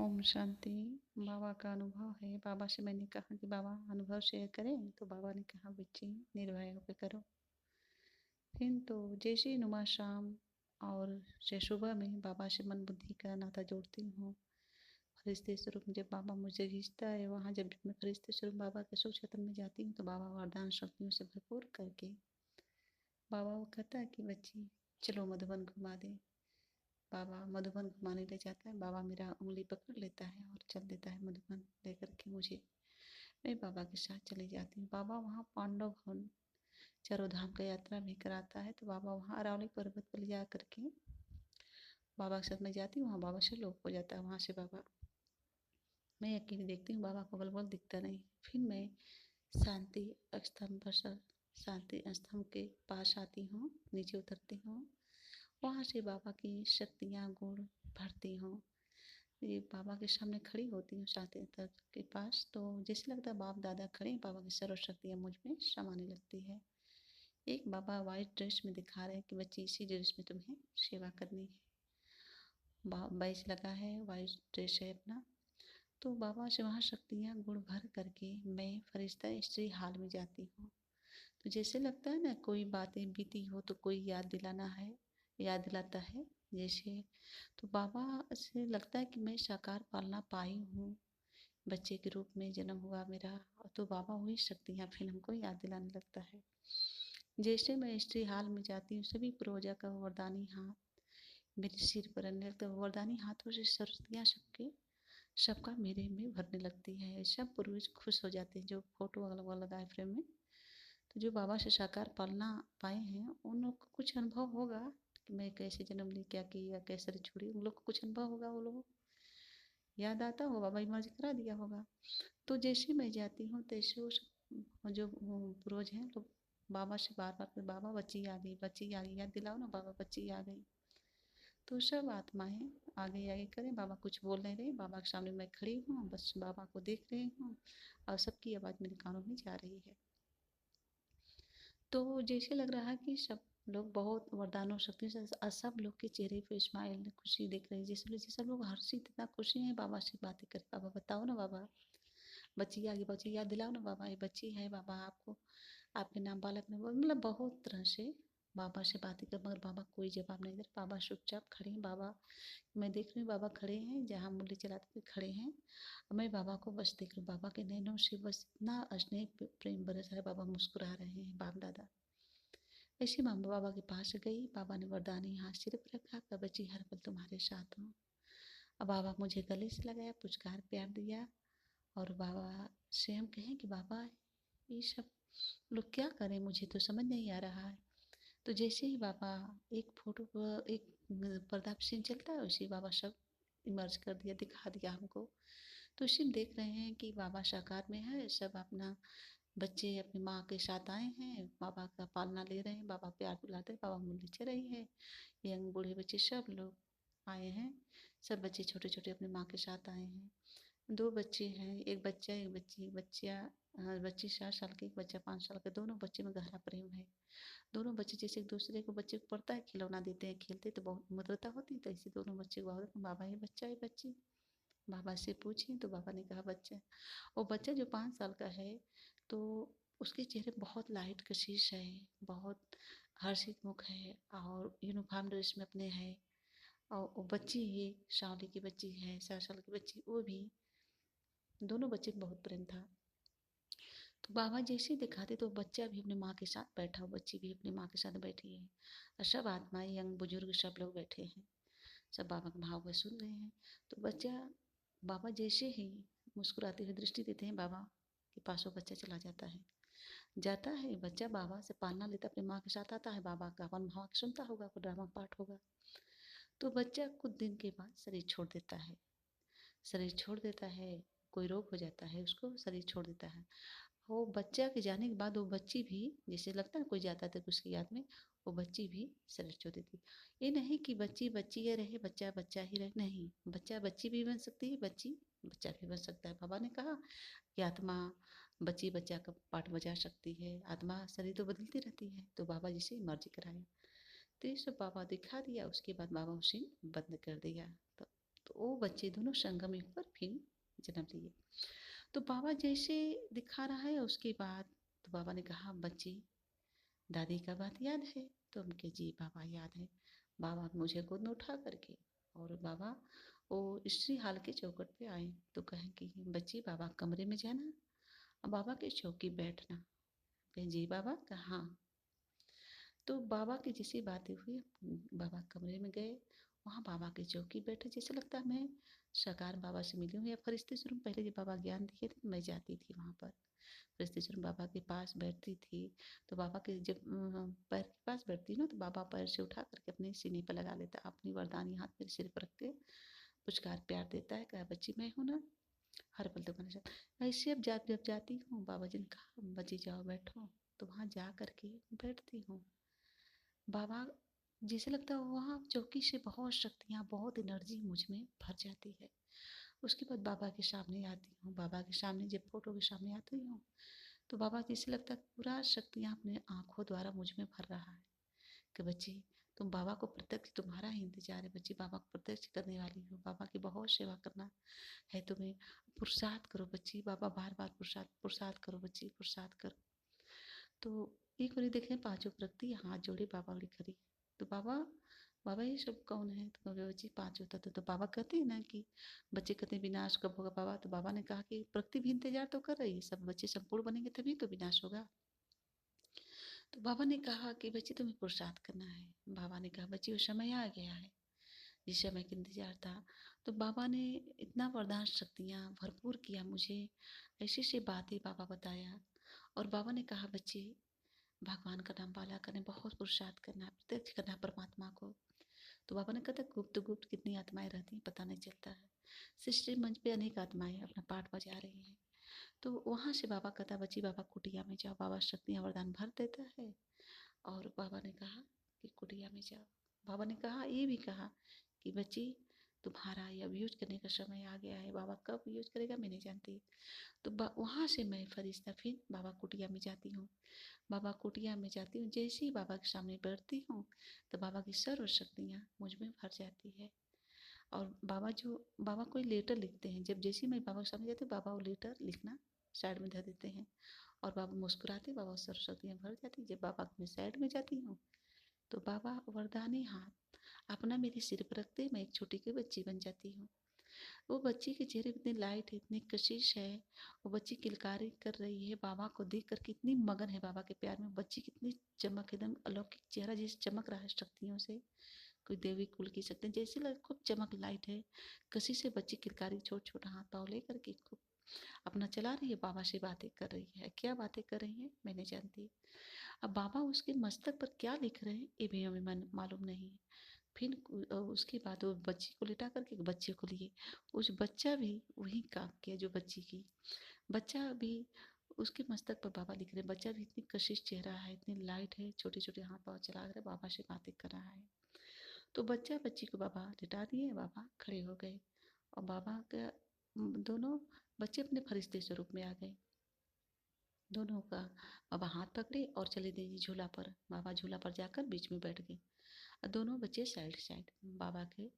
ओम शांति। बाबा का अनुभव है। बाबा से मैंने कहा कि बाबा अनुभव शेयर करें, तो बाबा ने कहा बच्ची निर्भय होकर करो। फिर तो जैसे नुमा शाम और से सुबह में बाबा से मन बुद्धि का नाता जोड़ती हूँ। फरिश्ते स्वरूप जब बाबा मुझे खींचता है, वहाँ जब मैं फरिश्ते स्वरूप बाबा के सुख क्षेत्र में जाती हूँ, तो बाबा वरदान शक्तियों से भरपूर करके बाबा वो कहता है कि बच्ची चलो मधुबन घुमा दे। बाबा मधुबन घुमाने ले जाता है। बाबा मेरा उंगली पकड़ लेता है और चल देता है मधुबन लेकर के मुझे। मैं बाबा के साथ चली जाती हूँ। बाबा वहाँ पांडव भवन चारों धाम का यात्रा भी कराता है। तो बाबा वहाँ अरावली पर्वत पर ले जा करके बाबा के साथ मैं जाती हूँ। वहाँ बाबा से लोप हो जाता है। वहाँ से बाबा मैं अकेली देखती हूँ, बाबा को बल दिखता नहीं। फिर मैं शांति स्तंभ पर शांति स्तंभ के पास आती हूँ, नीचे उतरती हूँ। वहाँ से बाबा की शक्तियाँ गुण भरती हूँ। ये बाबा के सामने खड़ी होती हूँ शांति तत्व के पास, तो जैसे लगता है बाप दादा खड़े हैं। बाबा की सर्व शक्तियाँ मुझ में समाने लगती है। एक बाबा वाइट ड्रेस में दिखा रहे हैं कि बच्ची इसी ड्रेस में तुम्हें सेवा करनी है। बैच लगा है, वाइट ड्रेस है अपना। तो बाबा से वहाँ शक्तियाँ गुण भर करके मैं फरिश्ता स्त्री हाल में जाती हूँ। तो जैसे लगता है ना कोई बातें बीती हो तो कोई याद दिलाना है, याद दिलाता है जैसे। तो बाबा से लगता है कि मैं साकार पालना पाई हूँ, बच्चे के रूप में जन्म हुआ मेरा। तो बाबा वही शक्तियाँ फिर हमको याद दिलाने लगता है। जैसे मैं स्त्री हाल में जाती हूँ, सभी पूर्वजा का वरदानी हाथ मेरे सिर पर रहने लगता है। वरदानी हाथों से सरस्वतियाँ सबका मेरे में भरने लगती है। सब पूर्वज खुश हो जाते हैं। जो फोटो अगल लगा है फ्रेम में, तो जो बाबा से साकार पालना पाए हैं उन लोग को कुछ अनुभव होगा कि मैं कैसे जन्म ली, क्या किया, कैसे छोड़ी। उन लोग को कुछ अनुभव होगा, वो लोग याद आता होगा, बाबा इमर्ज करा दिया होगा। तो जैसे मैं जाती हूँ तैसे उस जो पूर्वज हैं लोग बाबा से बार बार बाबा बच्ची आ गई, बच्ची आ गई, याद दिलाओ ना बाबा बच्ची आ गई। तो सब आत्माएं आगे आगे करें। बाबा कुछ बोल नहीं रहे, बाबा के सामने मैं खड़ी हूँ, बस बाबा को देख रही हूँ और सबकी आवाज़ मेरे कानों में जा रही है। तो जैसे लग रहा है कि सब लोग बहुत वरदानों शक्ति से सब लोग के चेहरे पे स्माइल खुशी देख रहे हैं। जैसे लोग हर्षित इतना खुशी हैं बाबा से बातें कर। बाबा बताओ ना बाबा बच्ची आ गई, बच्ची याद दिलाओ ना बाबा, ये बच्ची है बाबा, आपको आपके नाम बालक ने मतलब बहुत तरह से बाबा से बातें कर। मगर बाबा कोई जवाब नहीं दे रहे। बाबा चुपचाप खड़े हैं। बाबा मैं देख रही हूँ बाबा खड़े हैं जहाँ मुरली चलाते हुए खड़े हैं। मैं बाबा को बस देख रही हूँ। बाबा के नैनों से बस इतना स्नेह प्रेम बरस रहा है। बाबा मुस्कुरा रहे हैं बाप दादा। ऐसे माँ बाबा के पास गई। बाबा ने वरदानी हाथ सिर पर रखा, कहा बच्ची हर पल तुम्हारे साथ हूँ। अब बाबा मुझे गले से लगाया, पुचकार प्यार दिया। और बाबा से हम कहें कि बाबा ये सब लोग क्या करें, मुझे तो समझ नहीं आ रहा है। तो जैसे ही बाबा एक फोटो पर एक पर्दा पे सीन चलता है, उसी बाबा सब इमर्ज कर दिया, दिखा दिया हमको। तो उसी में देख रहे हैं कि बाबा साकार में है। सब अपना बच्चे अपनी माँ के साथ आए हैं, बाबा का पालना ले रहे हैं, बाबा प्यार दुलाते हैं, बाबा मुरली चल रही है। यंग बूढ़े बच्चे सब लोग आए हैं। सब बच्चे छोटे छोटे अपनी माँ के साथ आए हैं। दो बच्चे हैं, एक बच्चा एक बच्ची। बच्ची 7 साल की, एक बच्चा 5 साल का। दोनों बच्चे में गहरा प्रेम है। दोनों बच्चे जैसे एक दूसरे को बच्चे को पड़ता है, खिलौना देते हैं, खेलते तो बहुत मधुरता होती है। तो ऐसे दोनों बच्चे को बहुत बाबा ये बच्चा ये बच्ची। बाबा से पूछी तो बाबा ने कहा बच्चा। वो बच्चा जो 5 साल का है, तो उसके चेहरे बहुत लाइट कशिश है, बहुत हर्षित मुख है और यूनिफॉर्म ड्रेस में अपने है। और वो बच्ची ही शावली की बच्ची है, 7 साल की बच्ची, वो भी। दोनों बच्चे में बहुत प्रेम था। तो बाबा जैसे दिखाते तो बच्चा भी अपनी माँ के साथ बैठा, बच्ची भी अपनी माँ के साथ बैठी है। और सब आत्माएं यंग बुजुर्ग सब लोग बैठे हैं, सब बाबा के भाव को सुन रहे हैं। तो बच्चा बाबा जैसे ही मुस्कुराते हुए दृष्टि देते हैं, बाबा के पास वो बच्चा चला जाता है। बच्चा बाबा से पालना लेता अपनी माँ के साथ आता है। बाबा का अपन भाव सुनता होगा, कोई ड्रामा पाठ होगा। तो बच्चा कुछ दिन के बाद शरीर छोड़ देता है। शरीर छोड़ देता है, कोई रोग हो जाता है उसको, शरीर छोड़ देता है। वो बच्चा के जाने के बाद वो बच्ची भी, जैसे लगता है कोई जाता था उसकी याद में, वो बच्ची भी शरीर छोड़ देती। ये नहीं कि बच्ची बच्ची ही रहे, बच्चा बच्चा ही रहे, नहीं। बच्चा बच्ची भी बन सकती है, बच्ची बच्चा भी बन सकता है। बाबा ने कहा कि आत्मा बच्ची बच्चा का पाठ बजा सकती है, आत्मा शरीर तो बदलती रहती है। तो बाबा जी से मर्जी कराया, तो ये सब बाबा दिखा दिया। उसके बाद बाबा उसे बंद कर दिया। तो तो वो बच्चे दोनों संगम युग पर फिर जन्म लिए। तो बाबा जैसे दिखा रहा है उसके बाद तो बाबा ने कहा, बच्ची दादी का बात याद है? तो हम कहे जी बाबा याद है। बाबा मुझे गोद में उठा करके और बाबा वो इसी हाल के चौकट पे आए तो कहें कि बच्ची बाबा कमरे में जाना और बाबा के चौकी बैठना। कहें जी बाबा, कहा हाँ। तो बाबा की जैसी बातें हुई, बाबा कमरे में गए, वहाँ बाबा की चौकी बैठे, जैसे लगता है मैं साकार बाबा से मिली हूँ या फरिश्ते स्वरूप। पहले जब बाबा ज्ञान दिए थे मैं जाती थी वहाँ पर, फरिश्ते स्वरूप बाबा के पास बैठती थी। तो बाबा के जब पैर के पास बैठती ना तो बाबा पैर से उठा करके अपने सीने पर लगा लेता, अपनी वरदानी हाथ मेरे सिर पर रख के पुचकार प्यार देता है, कहा बच्ची मैं हूँ ना, हर पल तो बना जाता। ऐसे अब जब जाती हूँ बाबा जी ने कहा बच्ची जाओ बैठो, तो वहाँ जा करके बैठती हूँ। बाबा जैसे लगता है वहाँ चौकी से बहुत शक्तियाँ, बहुत एनर्जी मुझ में भर जाती है। उसके बाद बाबा के सामने आती हूँ, बाबा के सामने जब फोटो के सामने आती हूँ तो बाबा जैसे लगता है पूरा शक्तियाँ अपने आँखों द्वारा मुझ में भर रहा है कि बच्ची तुम बाबा को प्रत्यक्ष, तुम्हारा ही इंतजार है बच्ची, बाबा को प्रत्यक्ष करने वाली हो, बाबा की बहुत सेवा करना है तुम्हें, पुरुषार्थ करो बच्ची, बाबा बार बार पुरुषार्थ करो बच्ची, पुरुषार्थ करो। तो एक बारी देखें पांचों प्रकृति हाथ जोड़े बाबा वाली खड़ी, तो बाबा बाबा ये सब कौन है? तो कहोगे बच्ची पांचों तत्व। तो बाबा कहते हैं ना कि बच्चे कहते हैं विनाश कब होगा बाबा? तो बाबा ने कहा कि प्रकृति भी इंतजार तो कर रही है, सब बच्चे संपूर्ण बनेंगे तभी तो विनाश होगा। तो बाबा ने कहा कि बच्ची तुम्हें पुरुषार्थ करना है। बाबा ने कहा बच्ची वो समय आ गया है जिस समय का इंतजार था। तो बाबा ने इतना वरदान शक्तियाँ भरपूर किया मुझे, ऐसी ऐसी बातें बाबा बताया। और बाबा ने कहा बच्ची भगवान का नाम बाला करने, बहुत पुरुषार्थ करना, प्रत्यक्ष करना परमात्मा को। तो बाबा ने कहा था गुप्त गुप्त कितनी आत्माएं रहती हैं पता नहीं चलता है। सृष्टि मंच पे अनेक आत्माएं अपना पाठ बजा रही हैं। तो वहाँ से बाबा कहता बच्ची बाबा कुटिया में जाओ, बाबा शक्तियाँ वरदान भर देता है। और बाबा ने कहा कि कुटिया में जाओ। बाबा ने कहा ये भी कहा कि बच्ची तुम्हारा अब यूज करने का समय आ गया है। बाबा कब यूज करेगा मैं नहीं जानती। तो वहाँ से मैं फरिश्ता फिर बाबा कुटिया में जाती हूँ। बाबा कुटिया में जाती हूँ, जैसे ही बाबा के सामने बैठती हूँ तो बाबा की सर्व शक्तियाँ मुझ में भर जाती है। और बाबा कोई लेटर लिखते हैं, जब जैसे ही मैं बाबा के सामने जाती हूँ बाबा वो लेटर लिखना साइड में धर देते हैं और बाबा मुस्कुराते, बाबा सर्व शक्तियाँ भर जाती। जब बाबा मैं साइड में जाती हूँ तो बाबा वरदानी हाथ अपना मेरे सिर पर रखते, मैं एक छोटी की बच्ची बन जाती हूँ। वो बच्ची के चेहरे पे इतनी लाइट है, इतनी कशिश है, वो बच्ची किलकारी कर रही है, बाबा को देख कर कितनी मगन है बाबा के प्यार में। बच्ची कितनी चमक, एकदम अलौकिक चेहरा जैसे चमक रहा है शक्तियों से, कोई देवी कुल की शक्ति जैसे लग, खूब चमक लाइट है। कसी से बच्ची किलकारी छोटा छोटा हाथ पाँव लेकर के खूब अपना चला रही है, बाबा से बातें कर रही है। क्या बातें कर रही है मैं नहीं जानती। अब बाबा उसके मस्तक पर क्या लिख रहे हैं ये भी हमें मालूम नहीं है। फिर उसके बाद वो बच्ची को लिटा करके बच्चे को लिए, उस बच्चा भी वही काम किया जो बच्ची की, बच्चा भी उसके मस्तक पर बाबा लिख रहे। बच्चा भी इतनी कशिश चेहरा है, इतनी लाइट है, छोटे छोटे हाथ पाँव चला कर बाबा से बातें कर रहा है। तो बच्चा बच्ची को बाबा लिटा दिए, बाबा खड़े हो गए और बाबा का दोनों बच्चे अपने फरिश्ते स्वरूप में आ गए। दोनों का बाबा हाथ पकड़े और चले गए झूला पर। बाबा झूला पर जाकर बीच में बैठ गए और दोनों बच्चे साइड साइड बाबा के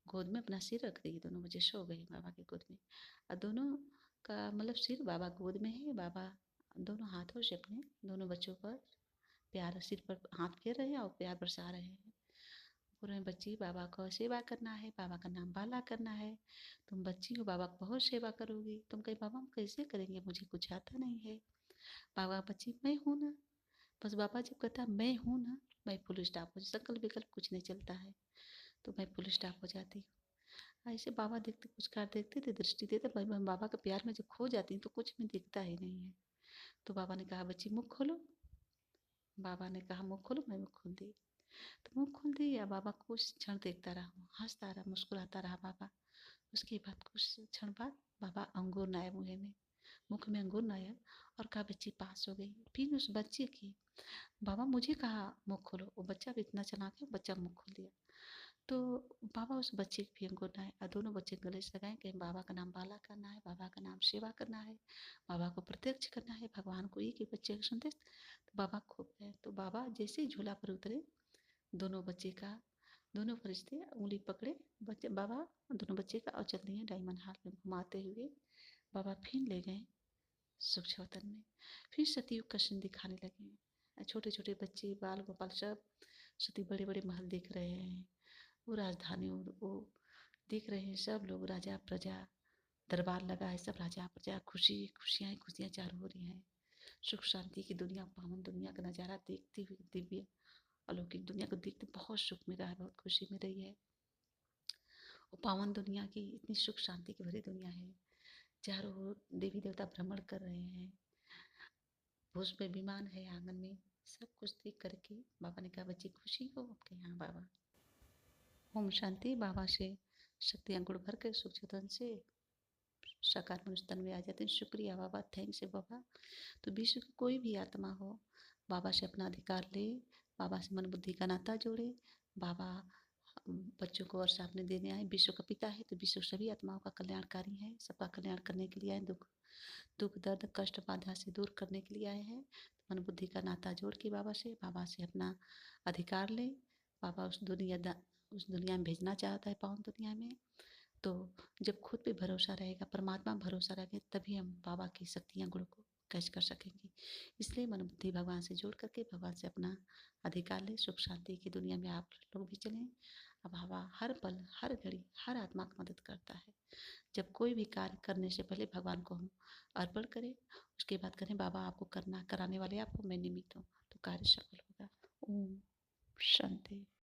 गोद में अपना सिर रख दिए। दोनों बच्चे सो गए बाबा के गोद में और दोनों का मतलब सिर बाबा गोद में है। बाबा दोनों हाथों से अपने दोनों बच्चों पर प्यार, सिर पर हाथ फेर रहे हैं और प्यार बरसा रहे हैं। बोल रहे हैं बच्ची बाबा को सेवा करना है, बाबा का नाम बाला करना है। तुम बच्ची हो, बाबा को बहुत सेवा करोगी। तुम कहीं बाबा हम कैसे करेंगे, मुझे कुछ आता नहीं है। बाबा बच्ची मैं हूँ ना, बस बाबा जब कहता मैं हूँ ना, मैं फुल स्टॉप हो, सकल विकल्प कुछ नहीं चलता है तो मैं फुल स्टॉप हो जाती हूँ। ऐसे बाबा देखते कुछ कर देखते थे, दृष्टि देते, मैं बाबा के प्यार में जब खो जाती हूँ तो कुछ में दिखता ही नहीं है। तो बाबा ने कहा बच्ची मुख खोलो। बाबा ने कहा मुख खोलो, मैं मुख खोल दी। तो मुख खोल दी या बाबा कुछ क्षण देखता रहा, हंसता रहा, मुस्कुराता रहा बाबा। उसके बाद कुछ क्षण बाद बाबा अंगूर नाया मुँह में, मुख में अंगूर नाया और कहा बच्ची पास हो गई। फिर उस बच्चे की बाबा मुझे कहा मुख खोलो, वो बच्चा भी इतना चालाक है, बच्चा मुख खोल दिया। तो बाबा उस बच्चे की भी अंगूर नाए और दोनों बच्चे गले से लगाए कि बाबा का नाम बाला करना है, बाबा का नाम सेवा करना है, बाबा को प्रत्यक्ष करना है, भगवान को एक ही बच्चे का संदेश। तो बाबा खूब गए। तो बाबा जैसे ही झूला पर उतरे दोनों बच्चे का दोनों फरिश्ते उँगली पकड़े बच्चे बाबा दोनों बच्चे का और चल दिए डायमंड हॉल में घुमाते हुए। बाबा फिर ले गए सूक्ष्मवतन में। फिर सतयुग का सीन दिखाने लगे। छोटे-छोटे बच्चे बाल गोपाल सब सती बड़े-बड़े महल देख रहे हैं। वो राजधानी वो देख रहे हैं सब लोग राजा प्रजा दरबार लगा है सब राजा प्रजा खुशियाँ खुशियाँ चारों हो रही हैं। सुख शांति की दुनिया पावन दुनिया का नज़ारा देखते हुए दिव्य अलौकिक दुनिया को देखते बहुत सुख मिल रहा है बहुत खुशी मिल रही है। वो पावन दुनिया की इतनी सुख शांति की भरी दुनिया है। चारों ओर देवी देवता भ्रमण कर रहे हैं। पुष्प विमान है आंगन में। सब कुछ देख करके बाबा ने कहा बच्ची खुशी हो आपके यहाँ बाबा। ओम शांति। बाबा से शक्ति अंकुर भर कर सूक्ष्मतन से साकार मनुष्य तन में आ जाते हैं। शुक्रिया बाबा, थैंक्स है बाबा। तो विश्व की कोई भी आत्मा हो बाबा से अपना अधिकार ले, बाबा से मन बुद्धि का नाता जोड़े। बाबा बच्चों को और सामने देने आए। विश्व का पिता है तो विश्व सभी आत्माओं का कल्याणकारी है। सबका कल्याण करने के लिए आए। दुख दर्द कष्ट बाधा से दूर करने के लिए आए हैं। तो मन बुद्धि का नाता जोड़ के बाबा से अपना अधिकार ले। बाबा उस दुनिया में भेजना चाहता है पावन दुनिया में। तो जब खुद पे भरोसा रहेगा परमात्मा भरोसा रहेगा तभी हम बाबा की शक्तियाँ गुण को कैच कर सकेंगे। इसलिए मन बुद्धि भगवान से जोड़ करके भगवान से अपना अधिकार ले। सुख शांति की दुनिया में आप लोग भी चलें। अब बाबा हर पल हर घड़ी हर आत्मा की मदद करता है। जब कोई भी कार्य करने से पहले भगवान को हम अर्पण करें उसके बाद करें बाबा आपको करना कराने वाले आपको मैं निमित्त हूँ तो कार्य सफल होगा। ओम शांति।